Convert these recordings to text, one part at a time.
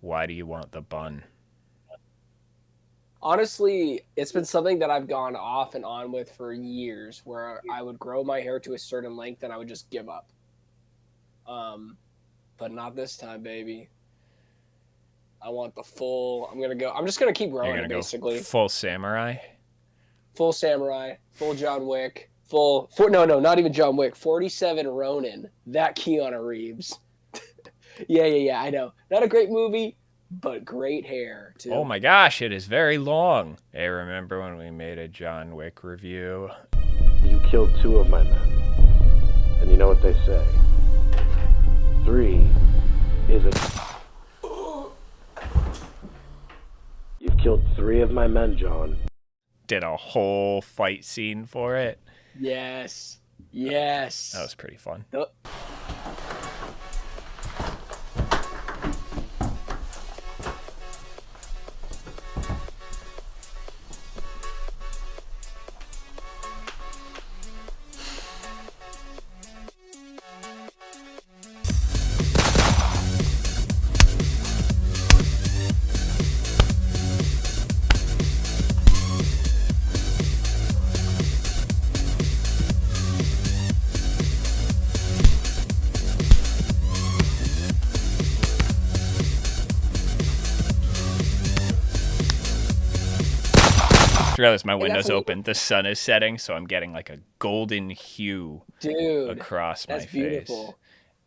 Why do you want the bun? Honestly, it's been something that I've gone off and on with for years, where I would grow my hair to a certain length and I would just give up. Um, but not this time, baby. I want the full. I'm just gonna keep You're growing gonna it go basically. full samurai? Full samurai, full John Wick, no, not even John Wick. 47 Ronin. That Keanu Reeves. Yeah. I know. Not a great movie, but great hair Oh too. my gosh, it is very long. Hey, remember when we made a John Wick review? You killed 2 of my men. And you know what they say? 3 is a... You've killed 3 of my men, John. Did a whole fight scene for it. Yes. That was pretty fun. Regardless, my window's open. The sun is setting, so I'm getting like a golden hue across my face. Beautiful.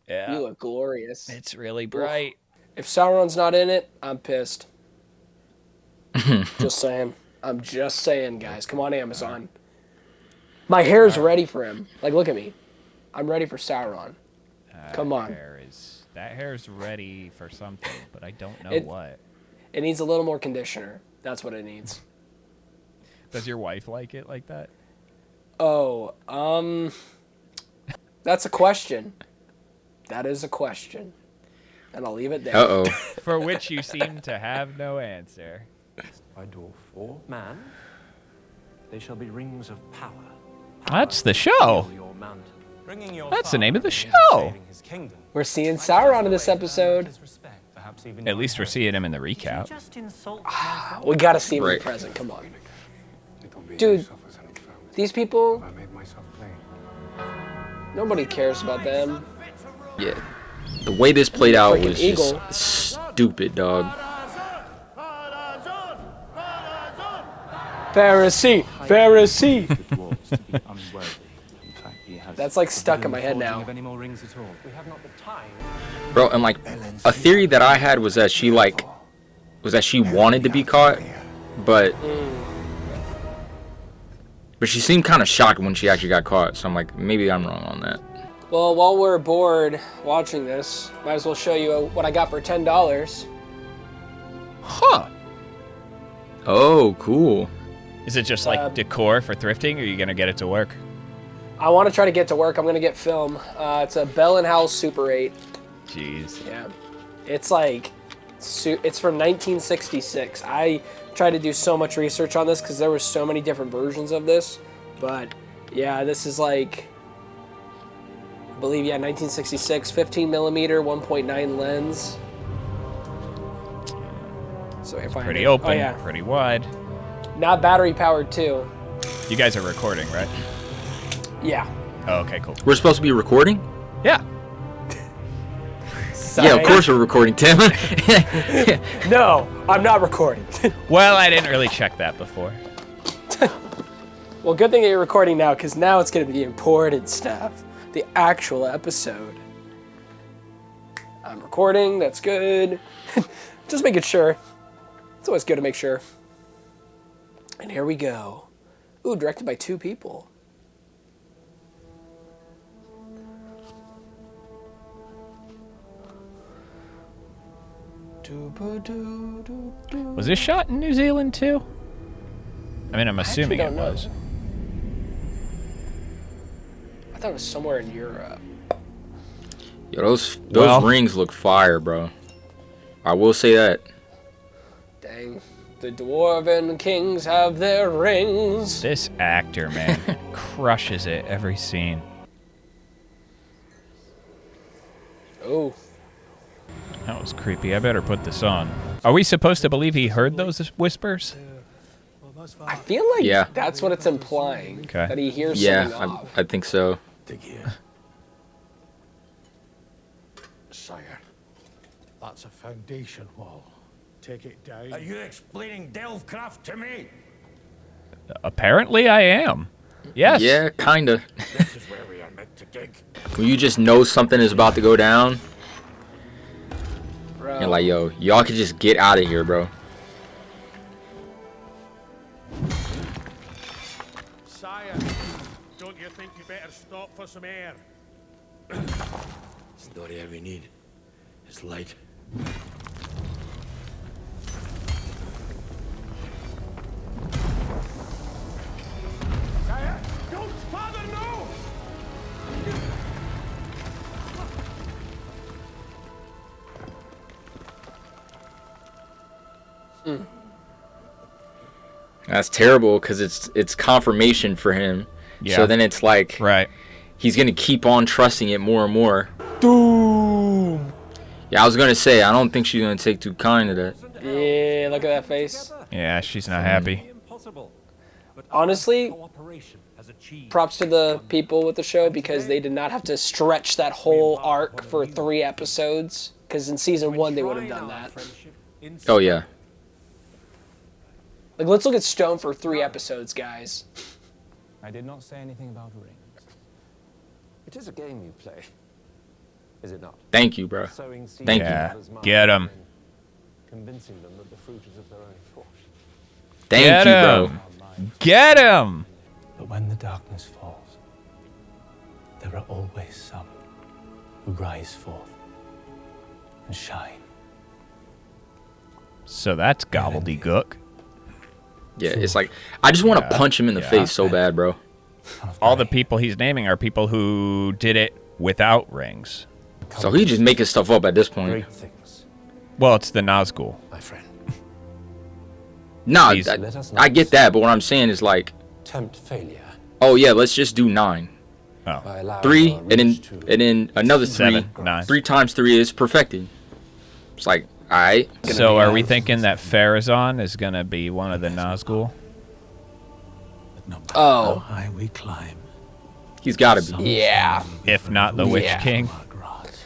Yeah. You look glorious. It's really bright. If Sauron's not in it, I'm pissed. Just saying. I'm just saying, guys. Come on, Amazon. My hair's ready for him. Like, look at me. I'm ready for Sauron. Come on. That hair's ready for something, but I don't know what. It needs a little more conditioner. That's what it needs. Does your wife like it like that? Oh, that's a question. That is a question. And I'll leave it there. Uh-oh. For which you seem to have no answer. By dwarf or man, they shall be rings of power. That's the show. That's the name of the show. We're seeing Sauron in this episode. At least we're seeing him in the recap. We gotta see him in the present. Come on. Dude, these people, nobody cares about them. Yeah. The way this played out was just stupid, dog. Pharisee! That's like stuck in my head now. Bro, and like, a theory that I had was that she wanted to be caught, but she seemed kind of shocked when she actually got caught, so I'm like, maybe I'm wrong on that. Well, while we're bored watching this, might as well show you what I got for $10. Huh. Oh, cool. Is it just like decor for thrifting, or are you going to get it to work? I want to try to get to work. I'm going to get film. It's a Bell & Howell Super 8. Jeez. Yeah. It's like, it's from 1966. I tried to do so much research on this because there were so many different versions of this. But, yeah, this is like, I believe, 1966, 15 millimeter, 1.9 lens. So if I pretty open, pretty wide. Not battery powered too. You guys are recording, right? Yeah. Oh, okay, cool. We're supposed to be recording? Yeah. Yeah, of course we're recording, Tim. No, I'm not recording. Well, I didn't really check that before. Well, good thing that you're recording now, because now it's going to be the important stuff. The actual episode. I'm recording, that's good. Just making sure. It's always good to make sure. And here we go. Ooh, directed by 2 people. Was this shot in New Zealand too? I mean, I'm assuming it was. I thought it was somewhere in Europe. Yo, those rings look fire, bro. I will say that. Dang. The Dwarven kings have their rings. This actor, man, crushes it every scene. Oh. That was creepy. I better put this on. Are we supposed to believe he heard those whispers? I feel like that's what it's implying. Okay. That he hears something off. I think so. Sire, that's a foundation wall. Take it down. Are you explaining Delvecraft to me? Apparently I am. Yes. Yeah, kinda. This is where we are meant to dig. When you just know something is about to go down, Bro. you're like, yo, y'all can just get out of here, bro. Sire, don't you think you better stop for some air? It's not air we need. It's light. Sire, don't, Father, no! That's terrible because it's confirmation for him. Yeah. So then it's like Right. he's gonna keep on trusting it more and more. Doom. Yeah, I was gonna say I don't think she's gonna take too kind to that. Yeah, look at that face. Yeah, she's not happy. Impossible. But Honestly, cooperation has achieved. props to the people with the show because they did not have to stretch that whole arc for 3 episodes. Because in season 1 they would have done that. Oh yeah. Like, let's look at Stone for 3 episodes, guys. I did not say anything about rings. It is a game you play, is it not? Thank you, bro. Sowing seeds Thank in you. Yeah. others' minds Get 'em. and convincing them that the fruit is of their own thought. Thank Get you, bro. him. Get him. But when the darkness falls, there are always some who rise forth and shine. So that's gobbledygook. Yeah, it's like I just want to Yeah, punch him in the yeah. face so bad, bro. All the people he's naming are people who did it without rings. So he just making stuff up at this point. Great things, Well, it's the Nazgul. my friend. Nah, He's- I get that, but what I'm saying is like, Tempt failure oh yeah, let's just do 9. Oh. by allowing 3 our and reach to then another 3. 7, 9. 3 times 3 is perfected. It's like, all right. So are we thinking that Farazan is going to be one of the Nazgul? But no matter Oh. how high we climb, He's got to be. Yeah. If not the Witch Yeah. King? our grass.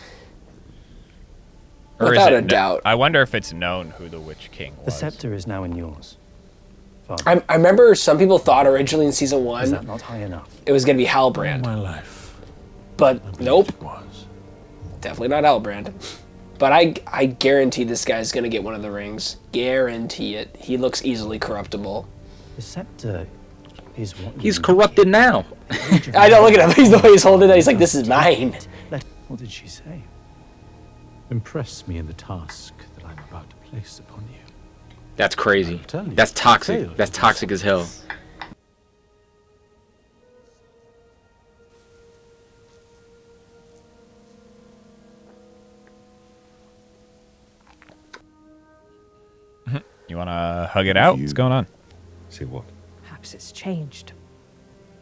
Or Without is a it doubt. I wonder if it's known who the Witch King The was. scepter is now in yours. Father, I remember some people thought originally in season is 1 that not high enough? it was going to be All Halbrand. my life, But nope, it was. definitely not Halbrand. But I guarantee this guy's going to get one of the rings. Guarantee it. He looks easily corruptible. The scepter is what He's you corrupted now. I know, look at him. He's the way he's holding it. He's like, this is mine. What did she say? Impress me in the task that I'm about to place upon you. That's crazy. I'll tell you, That's toxic. failed. That's toxic as hell. You want to hug it out? What's going on? Say what? Perhaps it's changed.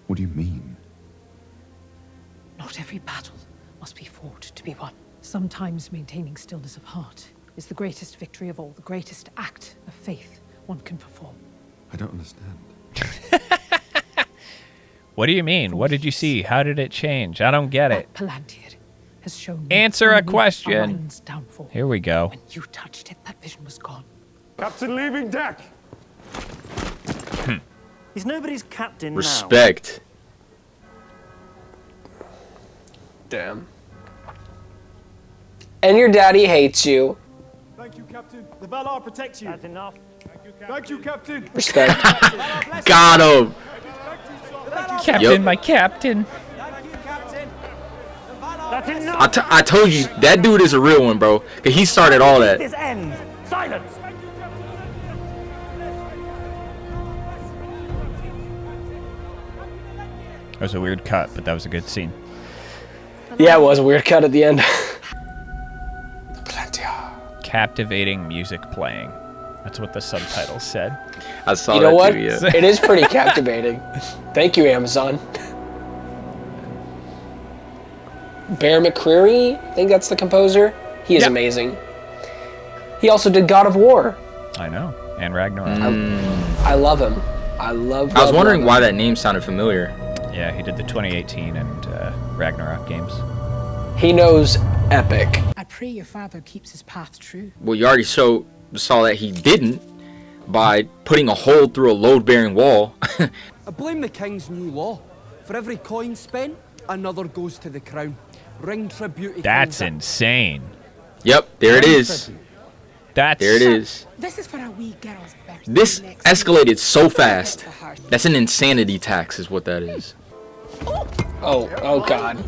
What do you mean? Not every battle must be fought to be won. Sometimes maintaining stillness of heart is the greatest victory of all, the greatest act of faith one can perform. I don't understand. What do you mean? What did you see? How did it change? I don't get it. That Palantir has shown me Answer a only question. Orion's downfall. Here we go. When you touched it, that vision was gone. Captain leaving deck! He's nobody's captain now. Respect. Damn. And your daddy hates you. Thank you, Captain. The Valar protects you. That's enough. Thank you, Captain. Respect. Got him. Captain, my captain. That's enough. I told you, that dude is a real one, bro. 'Cause he started all that. This ends. Silence. That was a weird cut, but that was a good scene. Yeah, it was a weird cut at the end. Captivating music playing. That's what the subtitle said. I saw You know that what? too, yeah. It is pretty captivating. Thank you, Amazon. Bear McCreary, I think that's the composer. He is Yep. amazing. He also did God of War. I know. And Ragnarok. I love him. I love. I was wondering why that name sounded familiar. Yeah, he did the 2018 and Ragnarok games. He knows epic. I pray your father keeps his path true. Well, you already saw that he didn't by putting a hole through a load-bearing wall. I blame the king's new law. For every coin spent, another goes to the crown. Ring tribute. That's insane. Yep, there it is. There it is. This is for a wee girl's birthday. This escalated so fast. That's an insanity tax is what that is. Oh God.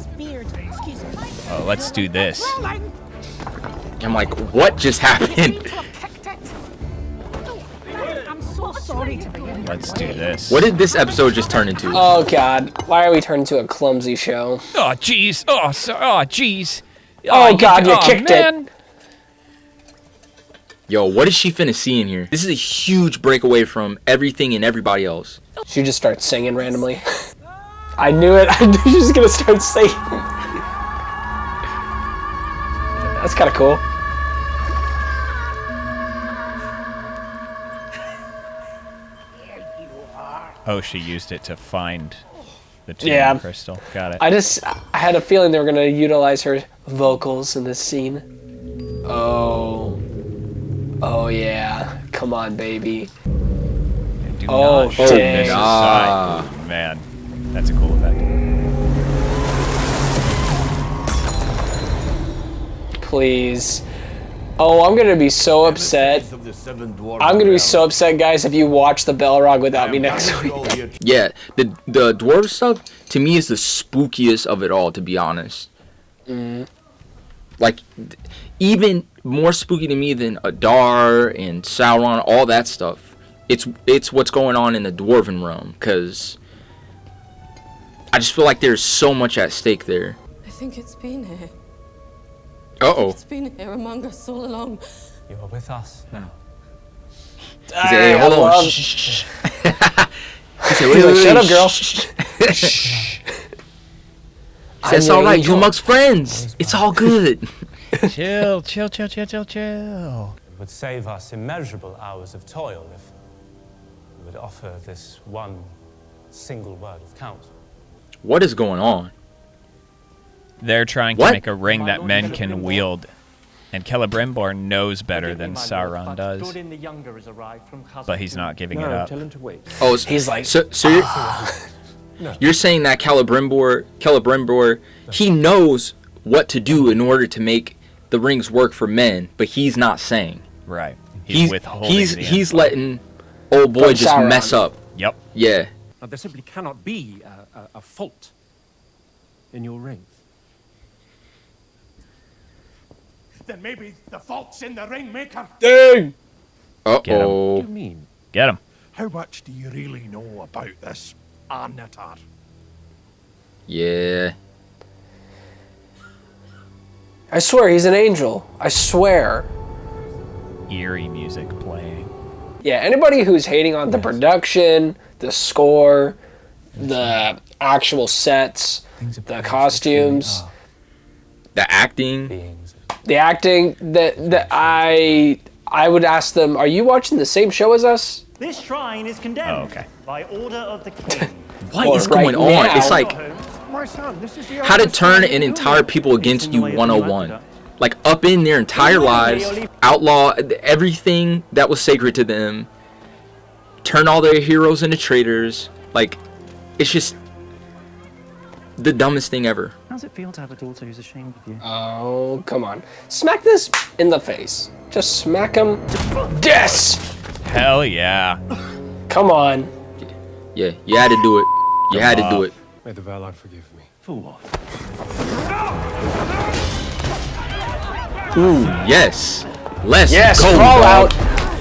Oh, let's do this. I'm like, what just happened? I'm so sorry to begin. Let's do this. What did this episode just turn into? Oh God. Why are we turning to a clumsy show? Oh jeez. Oh jeez. Oh God, you kicked it. Yo, what is she finna see in here? This is a huge breakaway from everything and everybody else. She just starts singing randomly. I knew it. I knew she was gonna start singing. That's kind of cool. Oh, she used it to find the tuning crystal. Got it. I had a feeling they were gonna utilize her vocals in this scene. Oh yeah. Come on, baby. Do not shoot dang. this aside. Man, that's a cool effect. Please. Oh, I'm gonna be so upset. I'm gonna be so upset, guys, if you watch the Balrog without me next week. Yeah, the dwarf stuff to me is the spookiest of it all, to be honest. Like, even more spooky to me than Adar and Sauron, all that stuff. It's what's going on in the dwarven realm, because I just feel like there's so much at stake there. I think it's been here. Uh-oh. It's been here among us all along. You are with us now. He said, hey, hold on. Shh. He said, wait, Shut up, girl. Shh. It's all right. You're amongst friends. It's all good. Chill. It would save us immeasurable hours of toil if we would offer this one single word of counsel. What is going on? They're trying to make a ring that men can wield, and Celebrimbor knows better than Sauron does, but he's not giving it up. Oh, he's like, so you're saying that Celebrimbor, he knows what to do in order to make the rings work for men, but he's not saying. Right. He's withholding. He's letting old boy just Sauron mess up. Yep. Yeah. Now, there simply cannot be a fault in your rings. Then maybe the fault's in the ring maker. Dang! Uh-oh. Get him. What do you mean? Get him. How much do you really know about this Arnatar? Yeah. I swear he's an angel. I swear. Eerie music playing. Yeah, anybody who's hating on the production, the score, the actual sets, the costumes, the acting, I would ask them, are you watching the same show as us? This shrine is condemned by order of the king. What is going on? It's like how to turn an entire people against you 101. Like up in their entire lives, outlaw everything that was sacred to them, turn all their heroes into traitors. Like, it's just the dumbest thing ever. How's it feel to have a daughter who's ashamed of you? Oh, come on. Smack this in the face. Just smack him. Yes! Hell yeah. Come on. Yeah, you had to do it. You had to do it. May the Valar forgive me. For what? Ooh, yes. Let's go, brawl dog. out.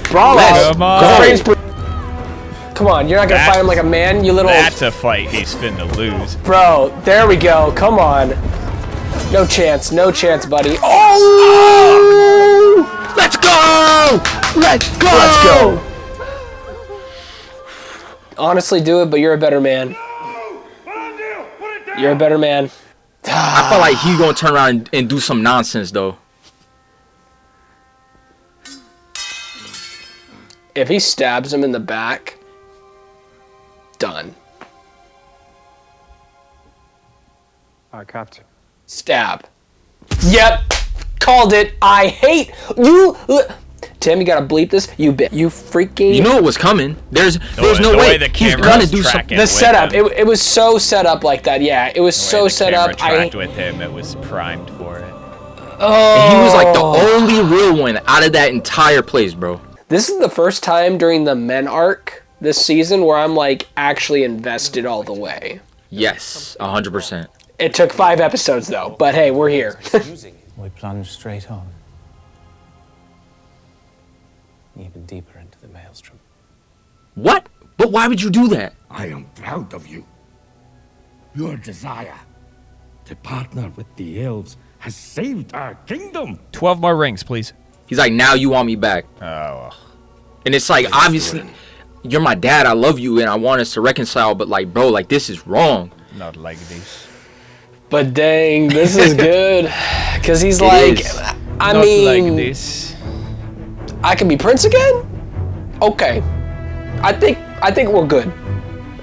Brawl out. Come on. Come on, you're not gonna fight him like a man, you little... That's a fight he's finna lose. Bro, there we go. Come on. No chance, buddy. Oh! Let's go! Let's go! Let's go. Honestly, do it, but you're a better man. You're a better man. I feel like he's gonna turn around and do some nonsense, though. If he stabs him in the back, done. Captain. Stab. Yep. Called it. I hate you. Tim, you gotta bleep this. You freaking. You know it was coming. There's no way he's gonna do something. The setup. It was so set up like that. Yeah, it was so set up. With him, it was primed for it. Oh. And he was like the only real one out of that entire place, bro. This is the first time during the men arc this season where I'm like actually invested all the way. Yes, 100%. It took 5 episodes though, but hey, we're here. We plunge straight on. Even deeper into the maelstrom. What? But why would you do that? I am proud of you. Your desire to partner with the elves has saved our kingdom. 12 more rings, please. He's like, now you want me back. Oh. And it's like, obviously, you're my dad. I love you and I want us to reconcile. But like, bro, like this is wrong. Not like this. But dang, this is good. Because he's like, I mean, like this. I can be Prince again? Okay. I think we're good.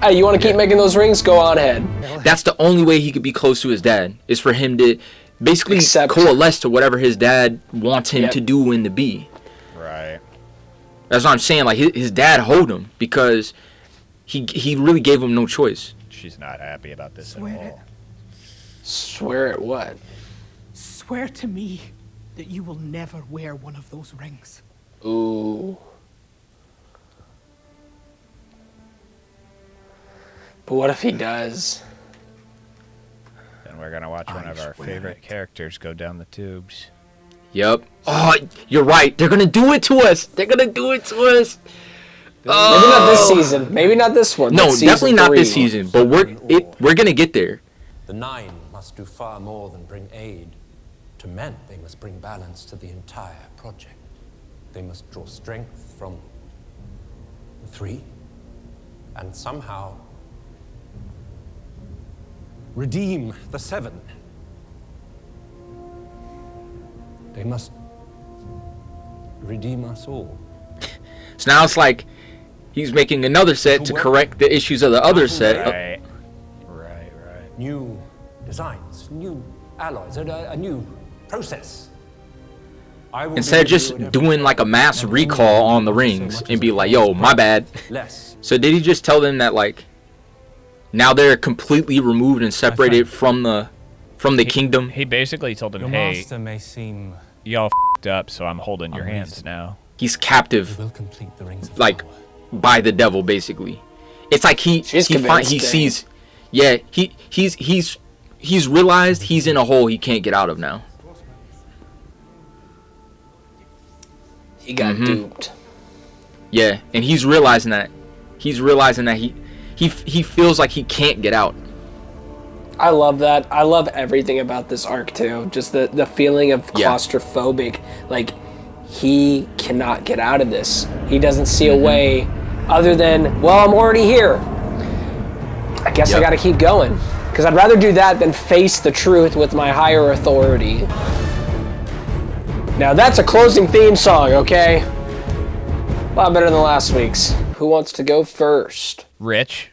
Hey, you want to keep making those rings? Go on ahead. That's the only way he could be close to his dad, is for him to basically coalesce to whatever his dad wants him to do and to be. Right. That's what I'm saying. Like, his dad hold him because he really gave him no choice. She's not happy about this at all. Swear at what? Swear to me that you will never wear one of those rings. Ooh. But what if he does? Then we're gonna watch one of our favorite characters go down the tubes. Yep. Oh, you're right. They're gonna do it to us. They're gonna do it to us. Maybe not this season. Maybe not this one. No, definitely not this season. But we're gonna get there. The Nine must do far more than bring aid. To men, they must bring balance to the entire project. They must draw strength from the Three, and somehow redeem the Seven. They must redeem us all. So now it's like he's making another set to correct the issues of the other set. Right. New designs, new alloys, a new process. Instead of just doing like a mass recall on the rings and be like, yo, my bad. So did he just tell them that like now they're completely removed and separated from the kingdom? He basically told them, Your hey, master may seem y'all f***ed up, so I'm holding your hands now. He's captive, will complete the rings of like by the devil, basically. It's like he sees, yeah, he's realized he's in a hole he can't get out of now. He got duped. Yeah, and he's realizing that. He feels like he can't get out. I love that. I love everything about this arc too. Just the feeling of claustrophobic. Like, he cannot get out of this. He doesn't see a way other than, well, I'm already here. I guess I gotta keep going. Because I'd rather do that than face the truth with my higher authority. Now that's a closing theme song, okay? A lot better than last week's. Who wants to go first? Rich.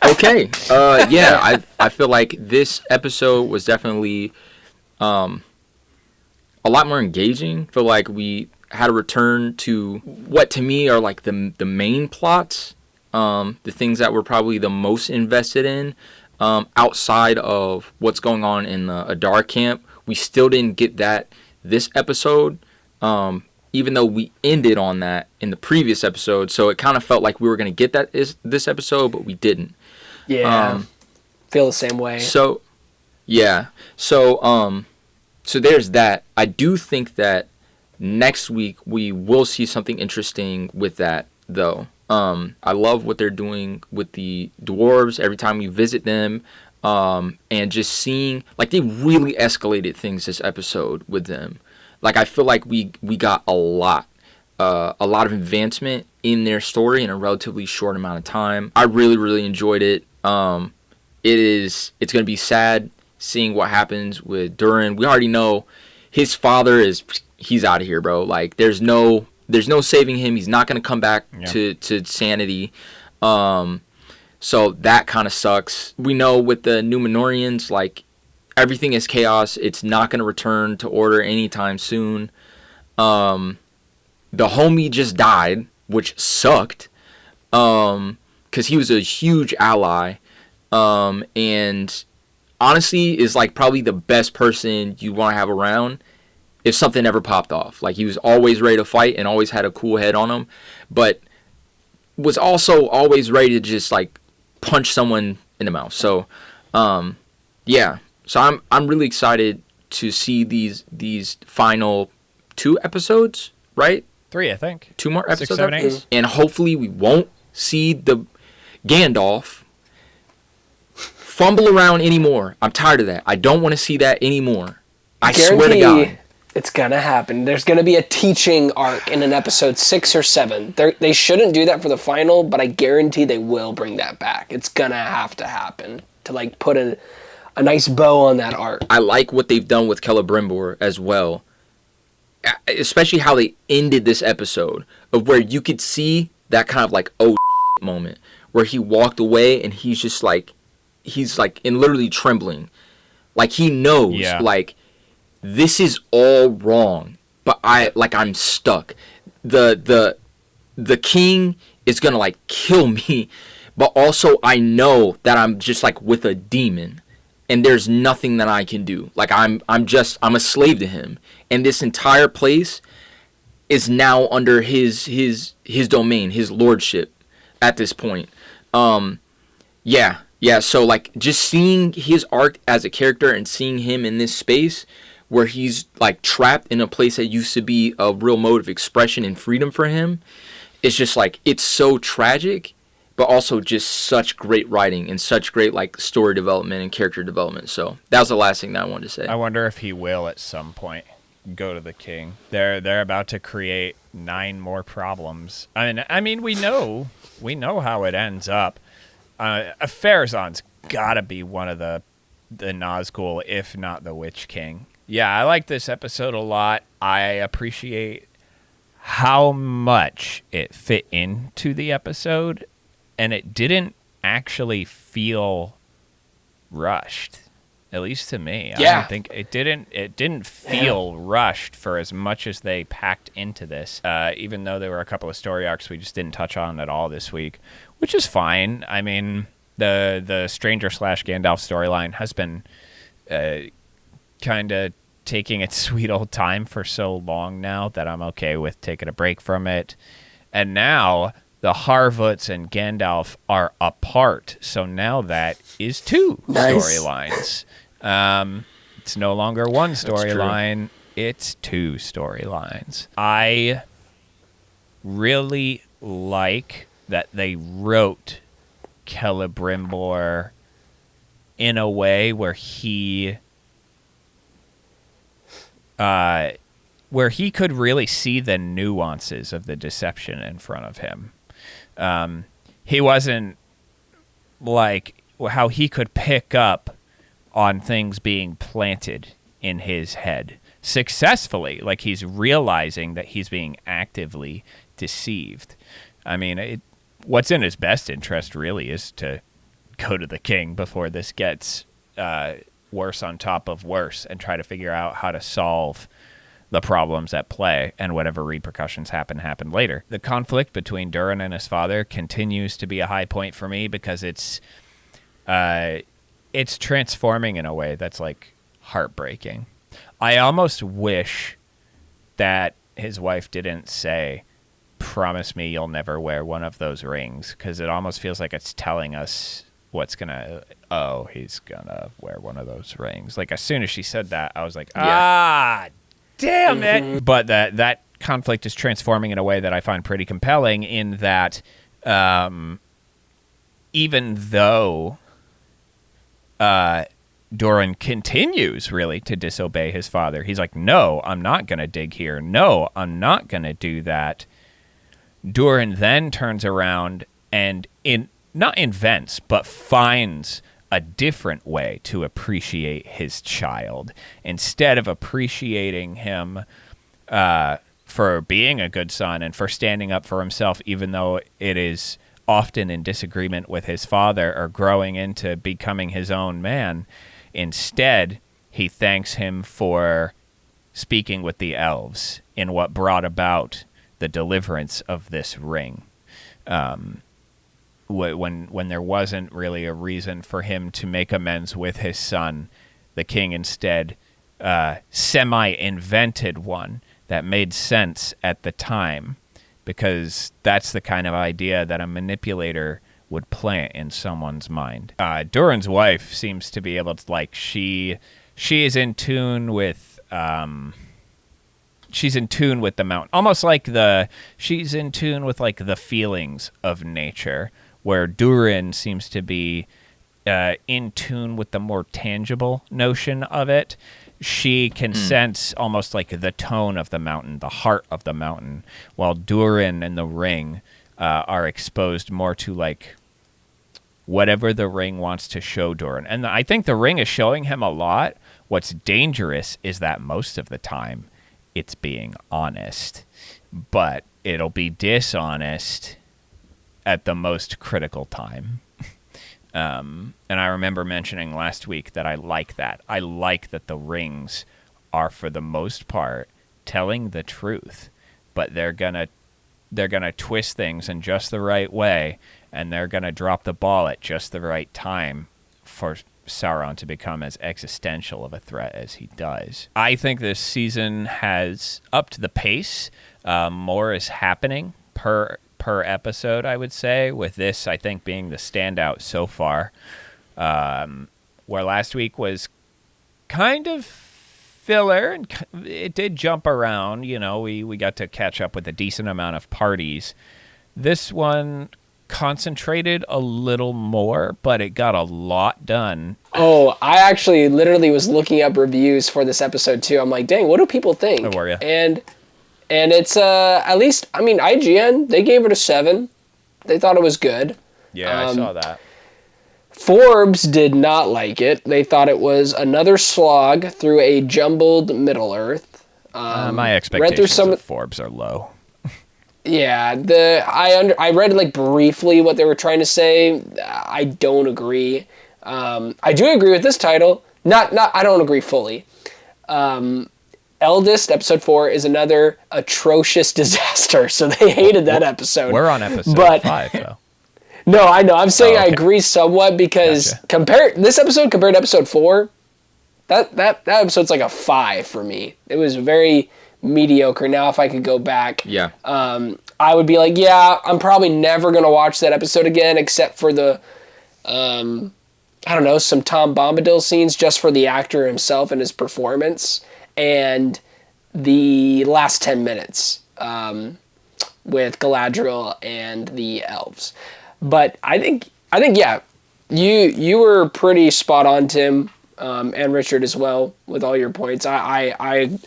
Okay. Yeah, I feel like this episode was definitely a lot more engaging. I feel like we had a return to what to me are like the main plots, the things that we're probably the most invested in, outside of what's going on in the Adar camp. We still didn't get that this episode, even though we ended on that in the previous episode. So it kind of felt like we were going to get that this episode, but we didn't. Yeah, feel the same way. So, yeah. So there's that. I do think that next week we will see something interesting with that, though. I love what they're doing with the dwarves every time we visit them. And just seeing, like, they really escalated things this episode with them. Like, I feel like we got a lot of advancement in their story in a relatively short amount of time. I really, really enjoyed it. It's going to be sad seeing what happens with Durin. We already know his father he's out of here, bro. Like, there's no there's no saving him. He's not going to come back to sanity. So that kind of sucks. We know with the Numenorians, like, everything is chaos. It's not going to return to order anytime soon. The homie just died, which sucked, because he was a huge ally, and honestly is like probably the best person you want to have around if something ever popped off. Like, he was always ready to fight and always had a cool head on him, but was also always ready to just like punch someone in the mouth. So yeah, so I'm really excited to see these final 2 episodes, right? 3, I think. 2 more 6, episodes, 7, 8. And hopefully we won't see the Gandalf fumble around anymore. I'm tired of that. I don't want to see that anymore. I swear to God. It's gonna happen. There's gonna be a teaching arc in an episode 6 or 7. They shouldn't do that for the final, but I guarantee they will bring that back. It's gonna have to happen to like put a nice bow on that arc. I like what they've done with Celebrimbor as well, especially how they ended this episode, of where you could see that kind of like moment where he walked away and he's just like, he's like in literally trembling, like he knows, like, this is all wrong, but I'm stuck. The king is gonna like kill me, but also I know that I'm just like with a demon, and there's nothing that I can do. Like I'm a slave to him, and this entire place is now under his domain, his lordship at this point. Yeah. So like just seeing his arc as a character and seeing him in this space where he's like trapped in a place that used to be a real mode of expression and freedom for him, it's just like, it's so tragic, but also just such great writing and such great like story development and character development. So that was the last thing that I wanted to say. I wonder if he will at some point go to the king. They're about to create 9 more problems. I mean we know how it ends up. Pharazon's gotta be one of the Nazgul, if not the Witch King. Yeah, I like this episode a lot. I appreciate how much it fit into the episode, and it didn't actually feel rushed, at least to me. I don't think it didn't feel rushed for as much as they packed into this, even though there were a couple of story arcs we just didn't touch on at all this week, which is fine. I mean, the Stranger / Gandalf storyline has been kind of taking its sweet old time for so long now that I'm okay with taking a break from it. And now the Harvoots and Gandalf are apart, so now that is 2 storylines. It's no longer one storyline, it's 2 storylines. I really like that they wrote Celebrimbor in a way where he could really see the nuances of the deception in front of him. He wasn't like how he could pick up on things being planted in his head successfully. Like he's realizing that he's being actively deceived. I mean, what's in his best interest really is to go to the king before this gets worse on top of worse and try to figure out how to solve the problems at play, and whatever repercussions happen later. The conflict between Durin and his father continues to be a high point for me because it's transforming in a way that's like heartbreaking. I almost wish that his wife didn't say, "Promise me you'll never wear one of those rings," because it almost feels like it's telling us he's gonna wear one of those rings. Like as soon as she said that, I was like, damn it. But that conflict is transforming in a way that I find pretty compelling, in that even though Durin continues really to disobey his father, he's like, no, I'm not gonna dig here, no, I'm not gonna do that. Durin then turns around and not invents, but finds a different way to appreciate his child. Instead of appreciating him for being a good son and for standing up for himself, even though it is often in disagreement with his father or growing into becoming his own man. Instead, he thanks him for speaking with the elves in what brought about the deliverance of this ring. When there wasn't really a reason for him to make amends with his son, the king instead semi-invented one that made sense at the time, because that's the kind of idea that a manipulator would plant in someone's mind. Durin's wife seems to be able to, like, she is in tune with she's in tune with the mountain, almost like she's in tune with like the feelings of nature, where Durin seems to be in tune with the more tangible notion of it. She can sense almost like the tone of the mountain, the heart of the mountain, while Durin and the ring are exposed more to like whatever the ring wants to show Durin. And I think the ring is showing him a lot. What's dangerous is that most of the time it's being honest, but it'll be dishonest at the most critical time. And I remember mentioning last week that I like that. I like that the rings are, for the most part, telling the truth, but they're gonna twist things in just the right way, and they're gonna drop the ball at just the right time for Sauron to become as existential of a threat as he does. I think this season has upped the pace. More is happening per episode, I would say, with this, I think, being the standout so far. Where last week was kind of filler, and it did jump around. You know, we got to catch up with a decent amount of parties. This one concentrated a little more, but it got a lot done. Oh, I actually literally was looking up reviews for this episode too. I'm like, dang, what do people think? Oh, were you? And it's at least, I mean, IGN, they gave it a 7. They thought it was good. Yeah, I saw that. Forbes did not like it. They thought it was another slog through a jumbled Middle Earth. My expectations of Forbes are low. Yeah, I read like briefly what they were trying to say. I don't agree. I do agree with this title. Not I don't agree fully. Eldest, episode 4, is another atrocious disaster. So they hated that episode. We're on episode 5 though. No, I know. I'm saying I agree somewhat because this episode compared to episode 4, that episode's like a 5 for me. It was very mediocre. Now if I could go back, I would be like, yeah, I'm probably never gonna watch that episode again, except for the I don't know, some Tom Bombadil scenes just for the actor himself and his performance, and the last 10 minutes with Galadriel and the elves. But I think yeah, you were pretty spot on, Tim, and Richard as well, with all your points. I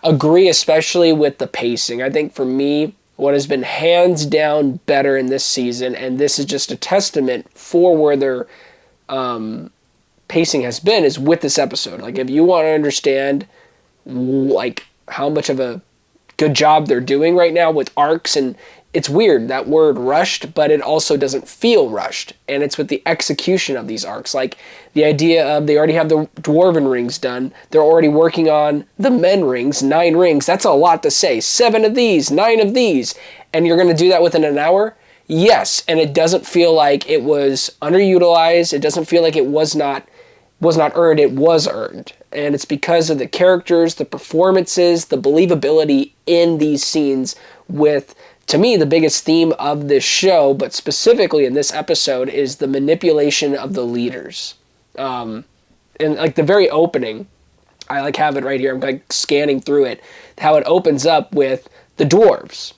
agree, especially with the pacing. I think for me, what has been hands down better in this season, and this is just a testament for where their pacing has been, is with this episode. Like, if you want to understand like how much of a good job they're doing right now with arcs, and it's weird, that word rushed, but it also doesn't feel rushed. And it's with the execution of these arcs. Like the idea of they already have the dwarven rings done. They're already working on the men rings, 9 rings. That's a lot to say. 7 of these, 9 of these. And you're going to do that within an hour? Yes. And it doesn't feel like it was underutilized. It doesn't feel like it was not earned. It was earned. And it's because of the characters, the performances, the believability in these scenes with, to me, the biggest theme of this show, but specifically in this episode, is the manipulation of the leaders. And like the very opening, I like have it right here. I'm like scanning through it. How it opens up with the dwarves,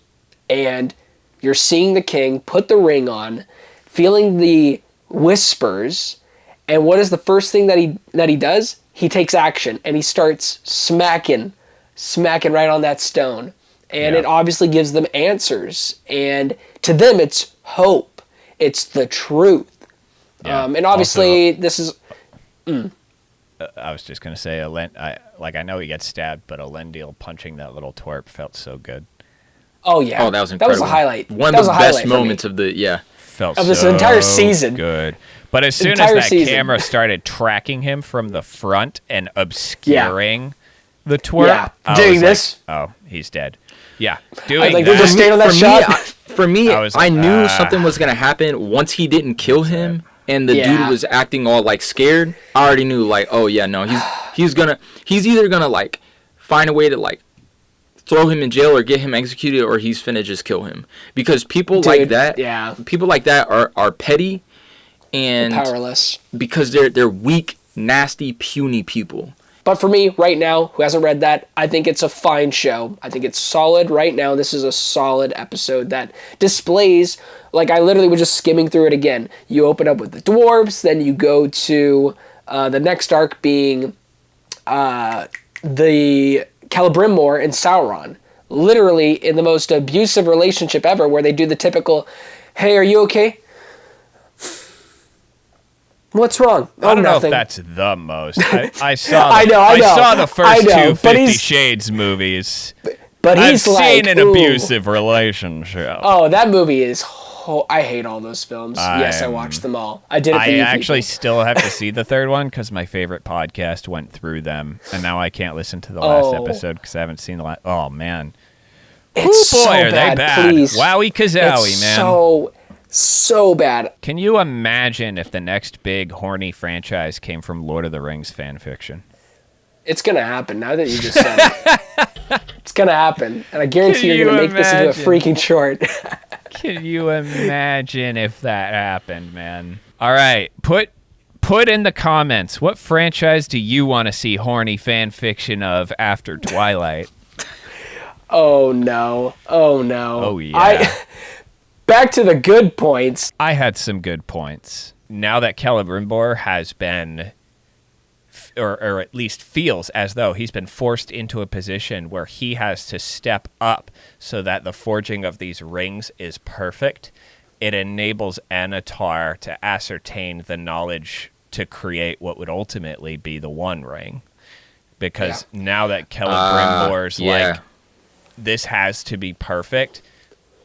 and you're seeing the king put the ring on, feeling the whispers, and what is the first thing that he does? He takes action and he starts smacking right on that stone. And it obviously gives them answers. And to them, it's hope. It's the truth. Yeah. And obviously, also, this is... I was just going to say, I know he gets stabbed, but Elendil punching that little twerp felt so good. Oh yeah. Oh, that was incredible. That was a highlight. One of the best moments of the felt of this so entire season. Good. But as soon as that camera started tracking him from the front and obscuring the twerp, doing this. Like, oh, he's dead. Yeah, doing like, that. Just staying on that shot. For me, I knew something was gonna happen once he didn't kill him, and the dude was acting all like scared. I already knew, like, oh yeah, no, he's either gonna like find a way to like throw him in jail or get him executed, or he's finna just kill him. Because people like that are petty and powerless. Because they're weak, nasty, puny people. But for me, right now, who hasn't read that, I think it's a fine show. I think it's solid right now. This is a solid episode that displays, like I literally was just skimming through it again. You open up with the dwarves, then you go to the next arc being the Celebrimbor and Sauron. Literally in the most abusive relationship ever, where they do the typical, hey, are you okay? What's wrong? I don't know if that's the most. I saw the first two 50 Shades movies. But he's I've seen an abusive relationship. Oh, that movie is... I hate all those films. Yes, I watched them all. I did it for I you actually people. still have to see the third one because my favorite podcast went through them, and now I can't listen to the last episode because I haven't seen the last... Oh, man. It's Ooh, boy, so are bad, they bad. please. Wowie kazowie, It's man. So bad. Can you imagine if the next big horny franchise came from Lord of the Rings fan fiction? It's going to happen now that you just said it. It's going to happen. And I guarantee you're going to make this into a freaking short. Can you imagine if that happened, man? All right. Put in the comments, what franchise do you want to see horny fan fiction of after Twilight? Oh, no. Oh, no. Oh, yeah. Back to the good points. I had some good points. Now that Celebrimbor has been, or at least feels as though he's been forced into a position where he has to step up so that the forging of these rings is perfect, it enables Anatar to ascertain the knowledge to create what would ultimately be the One Ring. Because now that Celebrimbor's like, this has to be perfect,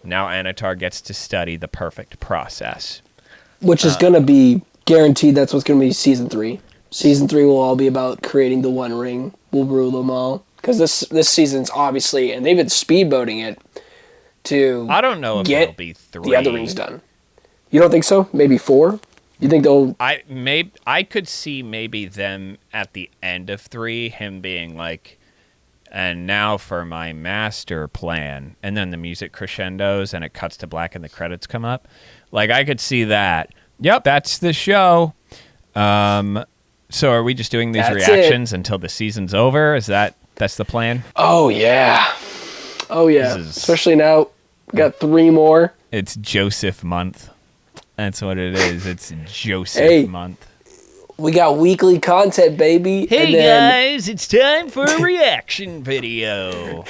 now Anatar gets to study the perfect process. Which is going to be guaranteed. That's what's going to be season 3. Season 3 will all be about creating the One Ring. We'll rule them all. Because this season's obviously, and they've been speedboating it to I don't know if it'll be 3. The other rings done. You don't think so? Maybe 4? You think they'll... I could see maybe them at the end of 3, him being like, and now for my master plan. And then the music crescendos and it cuts to black and the credits come up. Like, I could see that. Yep, that's the show. So are we just doing these reactions until the season's over? That's the plan? Oh, yeah. Oh, yeah. Especially now, we got 3 more. It's Joseph month. That's what it is. It's Joseph month. We got weekly content, baby. Hey, guys, it's time for a reaction video.